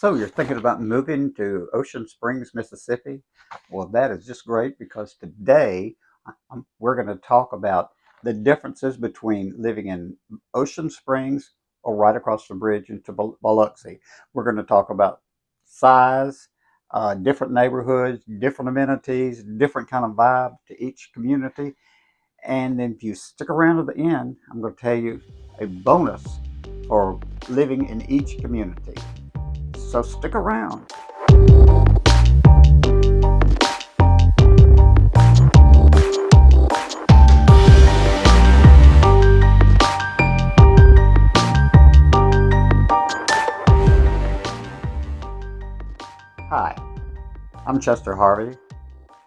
So you're thinking about moving to Ocean Springs, Mississippi? Well, that is just great because today we're going to talk about the differences between living in Ocean Springs or right across the bridge into Biloxi. We're going to talk about size, different neighborhoods, different amenities, different kind of vibe to each community. And then if you stick around to the end, I'm going to tell you a bonus for living in each community. So stick around. Hi, I'm Chester Harvey,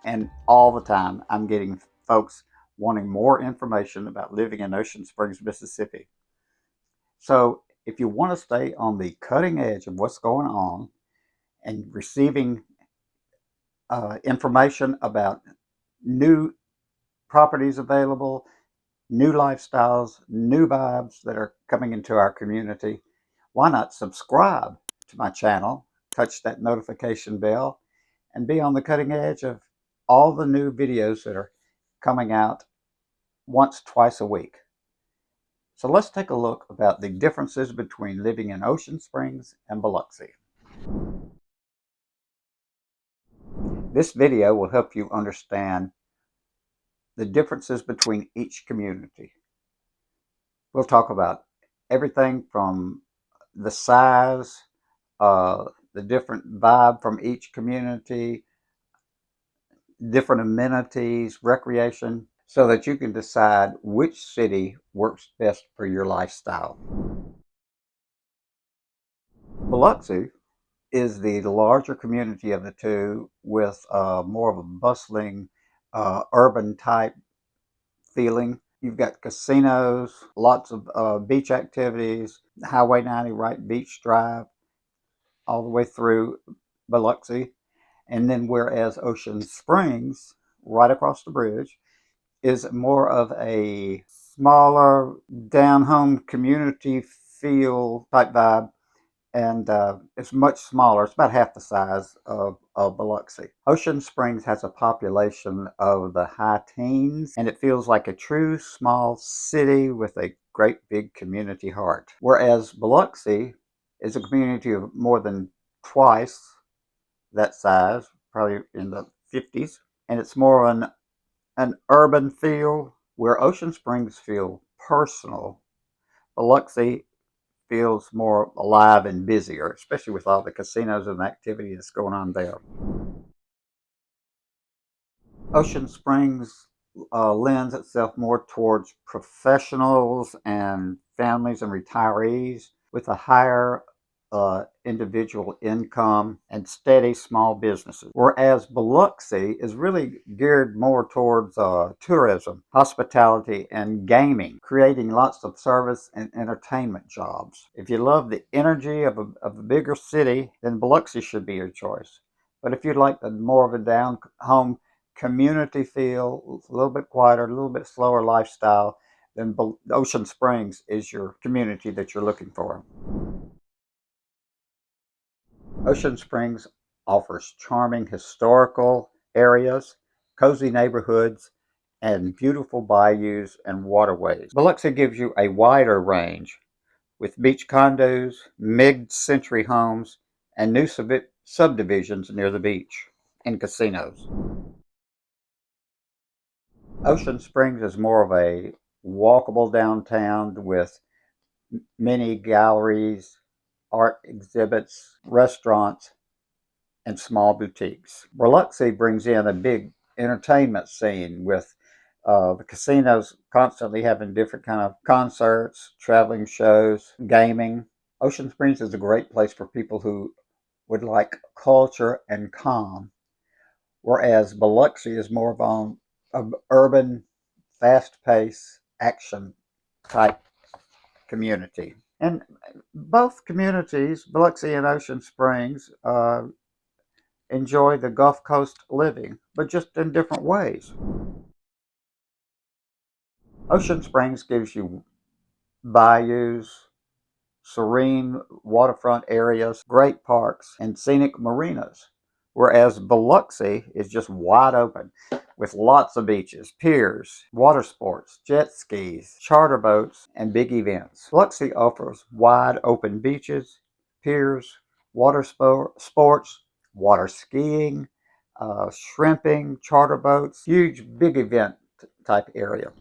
and all the time I'm getting folks wanting more information about living in Ocean Springs, Mississippi. So if you want to stay on the cutting edge of what's going on and receiving information about new properties available, new lifestyles, new vibes that are coming into our community, why not subscribe to my channel, touch that notification bell, and be on the cutting edge of all the new videos that are coming out twice a week. So let's take a look about the differences between living in Ocean Springs and Biloxi. This video will help you understand the differences between each community. We'll talk about everything from the size, the different vibe from each community, different amenities, recreation, so that you can decide which city works best for your lifestyle. Biloxi is the larger community of the two with more of a bustling urban type feeling. You've got casinos, lots of beach activities, Highway 90 right Beach Drive, all the way through Biloxi. And then whereas Ocean Springs, right across the bridge, is more of a smaller, down-home community feel type vibe, and it's much smaller. It's about half the size of Biloxi. Ocean Springs has a population of the high teens, and it feels like a true small city with a great big community heart. Whereas Biloxi is a community of more than twice that size, probably in the 50s, and it's more an urban feel, where Ocean Springs feel personal. Biloxi feels more alive and busier, especially with all the casinos and the activity that's going on there. Ocean Springs lends itself more towards professionals and families and retirees with a higher individual income and steady small businesses. Whereas Biloxi is really geared more towards tourism, hospitality, and gaming, creating lots of service and entertainment jobs. If you love the energy of a bigger city, then Biloxi should be your choice. But if you'd like more of a down home community feel, a little bit quieter, a little bit slower lifestyle, then Ocean Springs is your community that you're looking for. Ocean Springs offers charming historical areas, cozy neighborhoods, and beautiful bayous and waterways. Biloxi gives you a wider range with beach condos, mid-century homes, and new subdivisions near the beach and casinos. Ocean Springs is more of a walkable downtown with many galleries, art exhibits, restaurants, and small boutiques. Biloxi brings in a big entertainment scene with the casinos constantly having different kind of concerts, traveling shows, gaming. Ocean Springs is a great place for people who would like culture and calm, whereas Biloxi is more of an urban, fast-paced, action type community. And both communities, Biloxi and Ocean Springs, enjoy the Gulf Coast living, but just in different ways. Ocean Springs gives you bayous, serene waterfront areas, great parks, and scenic marinas. Whereas Biloxi is just wide open with lots of beaches, piers, water sports, jet skis, charter boats, and big events. Biloxi offers wide open beaches, piers, sports, water skiing, shrimping, charter boats, huge big event type area.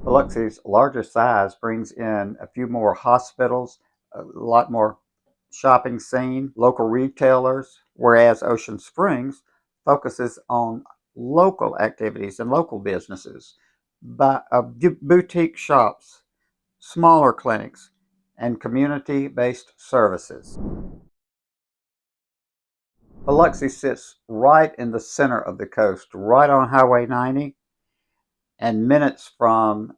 Biloxi's larger size brings in a few more hospitals, a lot more shopping scene, local retailers, whereas Ocean Springs focuses on local activities and local businesses, boutique shops, smaller clinics, and community-based services. Biloxi sits right in the center of the coast, right on Highway 90, and minutes from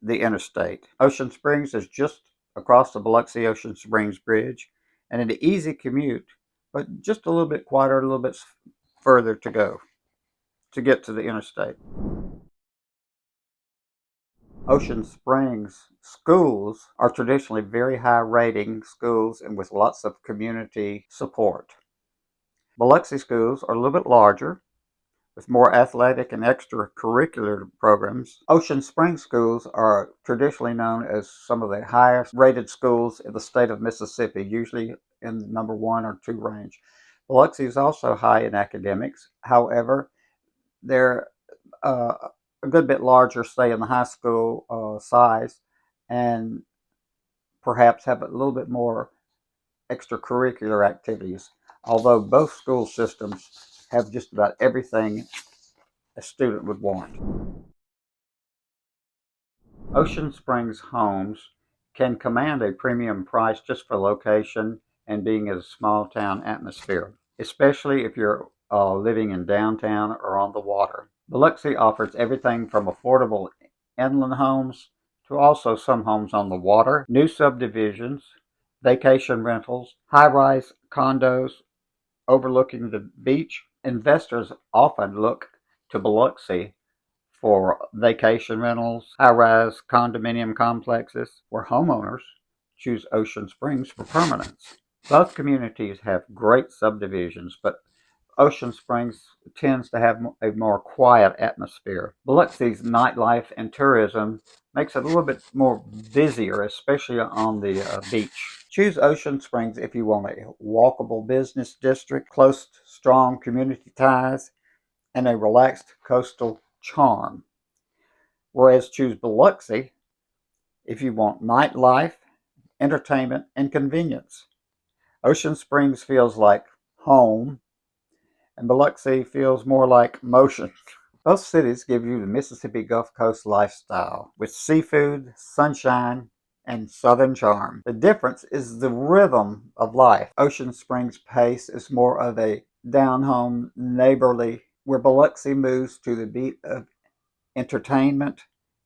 the interstate. Ocean Springs is just across the Biloxi Ocean Springs Bridge, and an easy commute, but just a little bit quieter, a little bit further to go to get to the interstate. Ocean Springs schools are traditionally very high rating schools and with lots of community support. Biloxi schools are a little bit larger, with more athletic and extracurricular programs. Ocean Springs schools are traditionally known as some of the highest rated schools in the state of Mississippi, usually in the number 1 or 2 range. Biloxi is also high in academics. However, they're a good bit larger, say in the high school size, and perhaps have a little bit more extracurricular activities, although both school systems have just about everything a student would want. Ocean Springs homes can command a premium price just for location and being in a small town atmosphere, especially if you're living in downtown or on the water. Biloxi offers everything from affordable inland homes to also some homes on the water, new subdivisions, vacation rentals, high-rise condos overlooking the beach. Investors often look to Biloxi for vacation rentals, high-rise condominium complexes, where homeowners choose Ocean Springs for permanence. Both communities have great subdivisions, but Ocean Springs tends to have a more quiet atmosphere. Biloxi's nightlife and tourism makes it a little bit more busier, especially on the beach. Choose Ocean Springs if you want a walkable business district, close, strong community ties, and a relaxed coastal charm. Whereas choose Biloxi if you want nightlife, entertainment, and convenience. Ocean Springs feels like home, and Biloxi feels more like motion. Both cities give you the Mississippi Gulf Coast lifestyle with seafood, sunshine, and southern charm. The difference is the rhythm of life. Ocean Springs' pace is more of a down-home, neighborly, where Biloxi moves to the beat of entertainment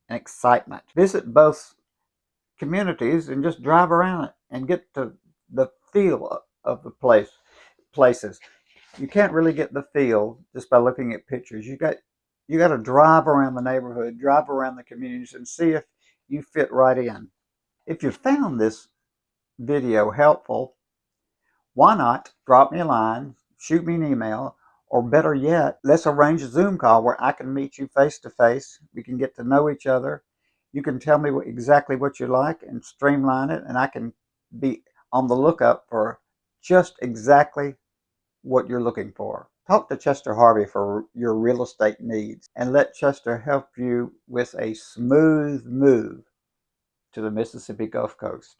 and excitement. Visit both communities and just drive around it and get to the feel of the places. You can't really get the feel just by looking at pictures. You got to drive around the neighborhood, drive around the communities, and see if you fit right in. If you found this video helpful, why not drop me a line, shoot me an email, or better yet, let's arrange a Zoom call where I can meet you face to face. We can get to know each other. You can tell me exactly what you like and streamline it, and I can be on the lookout for just exactly what you're looking for. Talk to Chester Harvey for your real estate needs and let Chester help you with a smooth move to the Mississippi Gulf Coast.